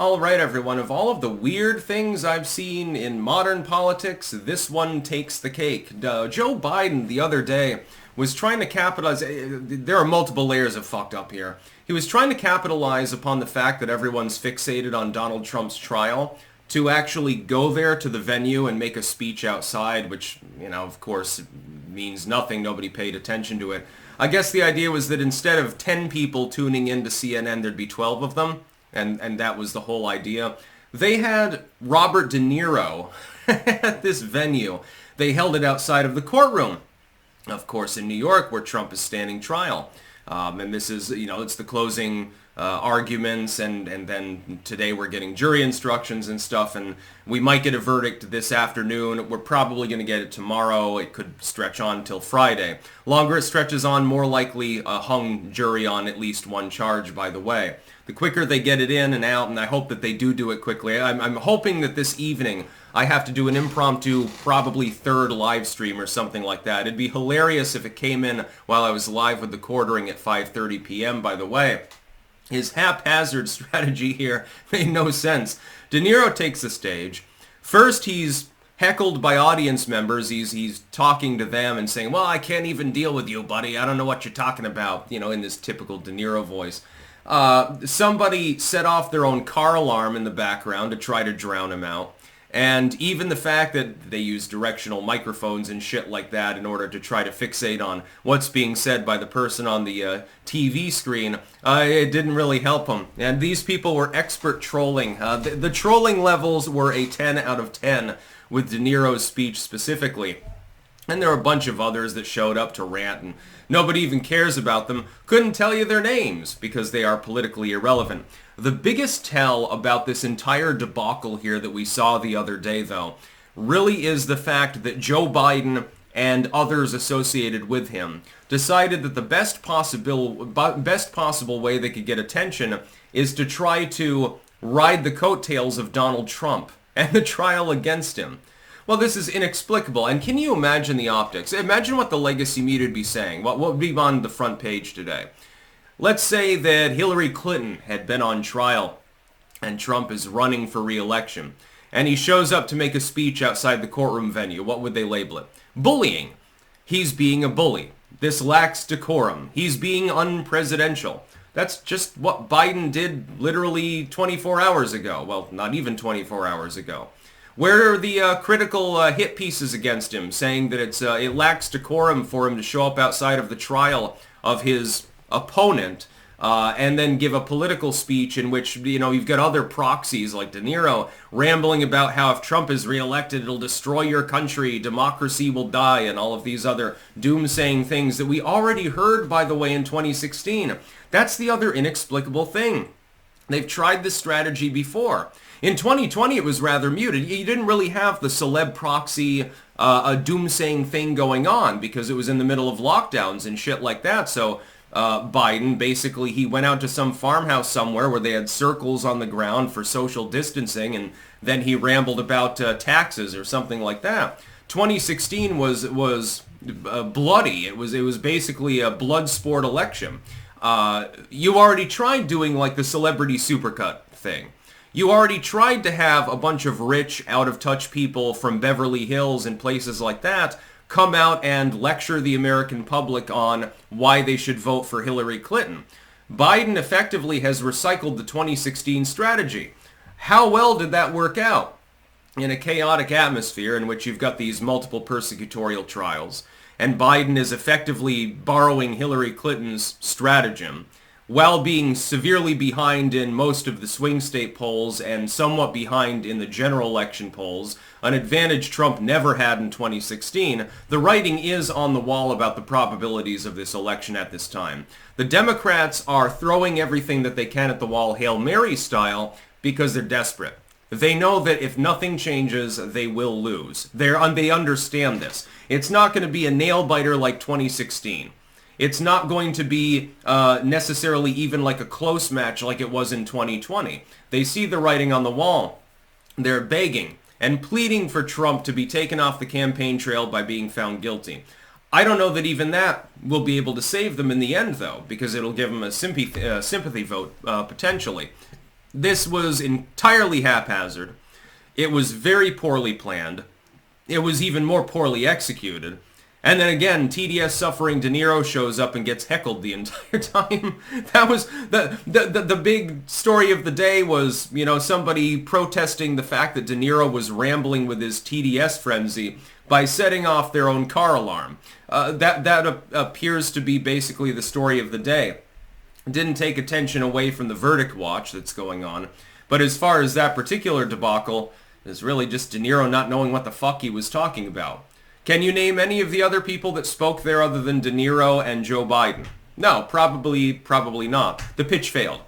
All right, everyone, of all of the weird things I've seen in modern politics, this one takes the cake. Joe Biden the other day was trying to capitalize. There are multiple layers of fucked up here. He was trying to capitalize upon the fact that everyone's fixated on Donald Trump's trial to actually go there to the venue and make a speech outside, which, of course, means nothing. Nobody paid attention to it. I guess the idea was that instead of 10 people tuning in to CNN, there'd be 12 of them. And that was the whole idea. They had Robert De Niro at this venue. They held it outside of the courtroom, of course, in New York, where Trump is standing trial. And this is, it's the closing arguments, and then today we're getting jury instructions and stuff, and we might get a verdict this afternoon. We're probably going to get it tomorrow. It could stretch on till Friday. Longer it stretches on, more likely a hung jury on at least one charge, by the way. The quicker they get it in and out, and I hope that they do it quickly. I'm hoping that this evening I have to do an impromptu, probably third live stream or something like that. It'd be hilarious if it came in while I was live with the quartering at 5:30 p.m., by the way. His haphazard strategy here made no sense. De Niro takes the stage. First, he's heckled by audience members. He's talking to them and saying, well, I can't even deal with you, buddy. I don't know what you're talking about, in this typical De Niro voice. Somebody set off their own car alarm in the background to try to drown him out. And even the fact that they use directional microphones and shit like that in order to try to fixate on what's being said by the person on the TV screen, it didn't really help them. And these people were expert trolling. The trolling levels were a 10 out of 10 with De Niro's speech specifically. And there are a bunch of others that showed up to rant, and nobody even cares about them. Couldn't tell you their names because they are politically irrelevant. The biggest tell about this entire debacle here that we saw the other day, though, really is the fact that Joe Biden and others associated with him decided that the best possible way they could get attention is to try to ride the coattails of Donald Trump and the trial against him. Well, this is inexplicable, and can you imagine the optics? Imagine what the legacy media would be saying. What would be on the front page today? Let's say that Hillary Clinton had been on trial and Trump is running for re-election, and he shows up to make a speech outside the courtroom venue. What would they label it? Bullying. He's being a bully. This lacks decorum. He's being unpresidential. That's just what Biden did literally 24 hours ago. Well, not even 24 hours ago. Where are the critical hit pieces against him, saying that it lacks decorum for him to show up outside of the trial of his opponent and then give a political speech in which, you've got other proxies like De Niro rambling about how if Trump is reelected, it'll destroy your country, democracy will die, and all of these other doomsaying things that we already heard, by the way, in 2016. That's the other inexplicable thing. They've tried this strategy before. In 2020, it was rather muted. You didn't really have the celeb proxy, a doomsaying thing going on because it was in the middle of lockdowns and shit like that. So Biden, basically, he went out to some farmhouse somewhere where they had circles on the ground for social distancing, and then he rambled about taxes or something like that. 2016 was bloody. It was basically a blood sport election. You already tried doing like the celebrity supercut thing. You already tried to have a bunch of rich, out-of-touch people from Beverly Hills and places like that come out and lecture the American public on why they should vote for Hillary Clinton. Biden effectively has recycled the 2016 strategy. How well did that work out? In a chaotic atmosphere in which you've got these multiple persecutorial trials, and Biden is effectively borrowing Hillary Clinton's stratagem, while being severely behind in most of the swing state polls and somewhat behind in the general election polls, an advantage Trump never had in 2016, the writing is on the wall about the probabilities of this election at this time. The Democrats are throwing everything that they can at the wall Hail Mary style because they're desperate. They know that if nothing changes, they will lose. They understand this. It's not going to be a nail-biter like 2016. It's not going to be necessarily even like a close match like it was in 2020. They see the writing on the wall. They're begging and pleading for Trump to be taken off the campaign trail by being found guilty. I don't know that even that will be able to save them in the end, though, because it'll give them a sympathy vote, potentially. This was entirely haphazard. It was very poorly planned. It was even more poorly executed. And then again, TDS suffering De Niro shows up and gets heckled the entire time. That was the big story of the day was, somebody protesting the fact that De Niro was rambling with his TDS frenzy by setting off their own car alarm. That appears to be basically the story of the day. Didn't take attention away from the verdict watch that's going on. But as far as that particular debacle, it's really just De Niro not knowing what the fuck he was talking about. Can you name any of the other people that spoke there other than De Niro and Joe Biden? No, probably not. The pitch failed.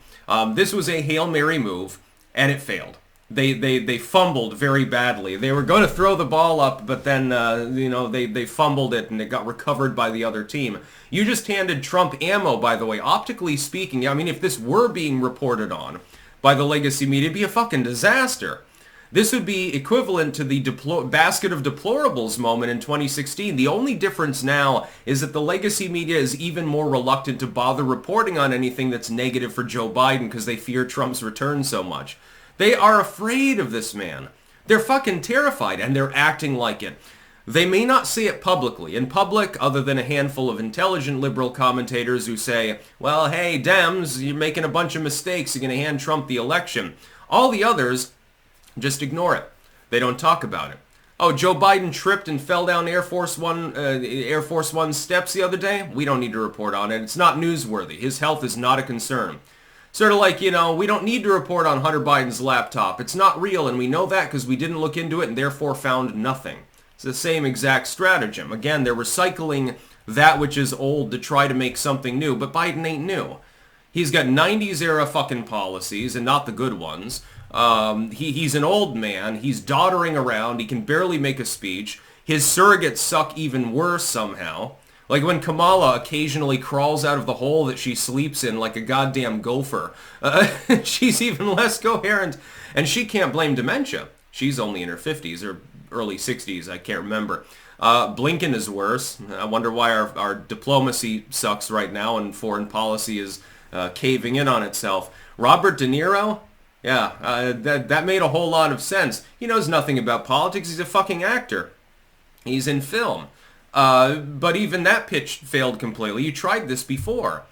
This was a Hail Mary move, and it failed. They fumbled very badly. They were going to throw the ball up, but then, they fumbled it, and it got recovered by the other team. You just handed Trump ammo, by the way. Optically speaking, I mean, if this were being reported on by the legacy media, it'd be a fucking disaster. This would be equivalent to the basket of deplorables moment in 2016. The only difference now is that the legacy media is even more reluctant to bother reporting on anything that's negative for Joe Biden because they fear Trump's return so much. They are afraid of this man. They're fucking terrified, and they're acting like it. They may not say it publicly. In public, other than a handful of intelligent liberal commentators who say, well, hey, Dems, you're making a bunch of mistakes. You're going to hand Trump the election. All the others just ignore it. They don't talk about it. Oh, Joe Biden tripped and fell down Air Force One steps the other day? We don't need to report on it. It's not newsworthy. His health is not a concern. Sort of like, we don't need to report on Hunter Biden's laptop. It's not real, and we know that because we didn't look into it and therefore found nothing. It's the same exact stratagem. Again, they're recycling that which is old to try to make something new, but Biden ain't new. He's got 90s era fucking policies and not the good ones. He's an old man. He's doddering around. He can barely make a speech. His surrogates suck even worse somehow. Like when Kamala occasionally crawls out of the hole that she sleeps in like a goddamn gopher. She's even less coherent. And she can't blame dementia. She's only in her 50s or early 60s. I can't remember. Blinken is worse. I wonder why our diplomacy sucks right now and foreign policy is caving in on itself. Robert De Niro? Yeah, that made a whole lot of sense. He knows nothing about politics. He's a fucking actor. He's in film. But even that pitch failed completely. You tried this before.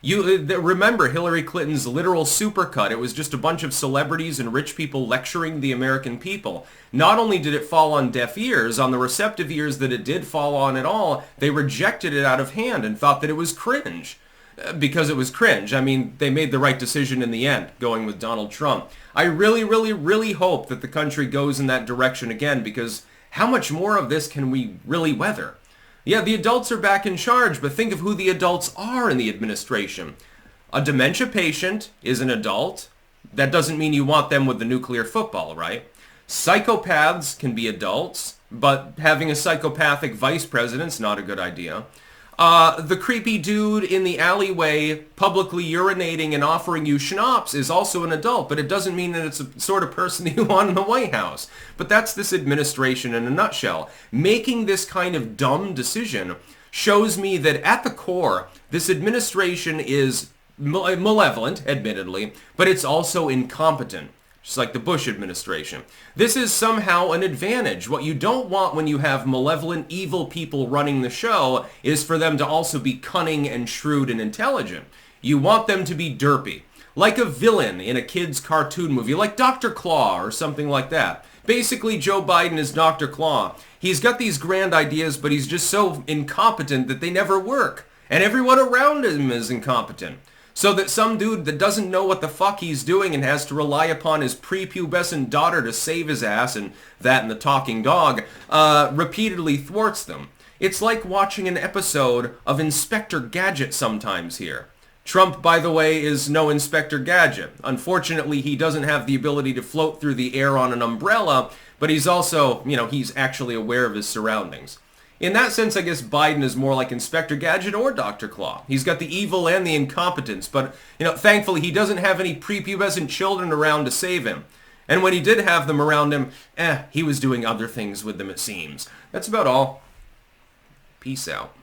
Remember Hillary Clinton's literal supercut. It was just a bunch of celebrities and rich people lecturing the American people. Not only did it fall on deaf ears, on the receptive ears that it did fall on at all, they rejected it out of hand and thought that it was cringe. Because it was cringe. I mean, they made the right decision in the end, going with Donald Trump. I really, really, really hope that the country goes in that direction again, because how much more of this can we really weather? Yeah, the adults are back in charge, but think of who the adults are in the administration. A dementia patient is an adult. That doesn't mean you want them with the nuclear football, right? Psychopaths can be adults, but having a psychopathic vice president's not a good idea. The creepy dude in the alleyway publicly urinating and offering you schnapps is also an adult, but it doesn't mean that it's the sort of person that you want in the White House. But that's this administration in a nutshell. Making this kind of dumb decision shows me that at the core, this administration is malevolent, admittedly, but it's also incompetent. Just like the Bush administration. This is somehow an advantage. What you don't want when you have malevolent, evil people running the show is for them to also be cunning and shrewd and intelligent. You want them to be derpy. Like a villain in a kid's cartoon movie, like Dr. Claw or something like that. Basically, Joe Biden is Dr. Claw. He's got these grand ideas, but he's just so incompetent that they never work. And everyone around him is incompetent. So that some dude that doesn't know what the fuck he's doing and has to rely upon his prepubescent daughter to save his ass, and that and the talking dog, repeatedly thwarts them. It's like watching an episode of Inspector Gadget sometimes here. Trump, by the way, is no Inspector Gadget. Unfortunately, he doesn't have the ability to float through the air on an umbrella, but he's also, he's actually aware of his surroundings. In that sense, I guess Biden is more like Inspector Gadget or Dr. Claw. He's got the evil and the incompetence, but, thankfully he doesn't have any prepubescent children around to save him. And when he did have them around him, he was doing other things with them, it seems. That's about all. Peace out.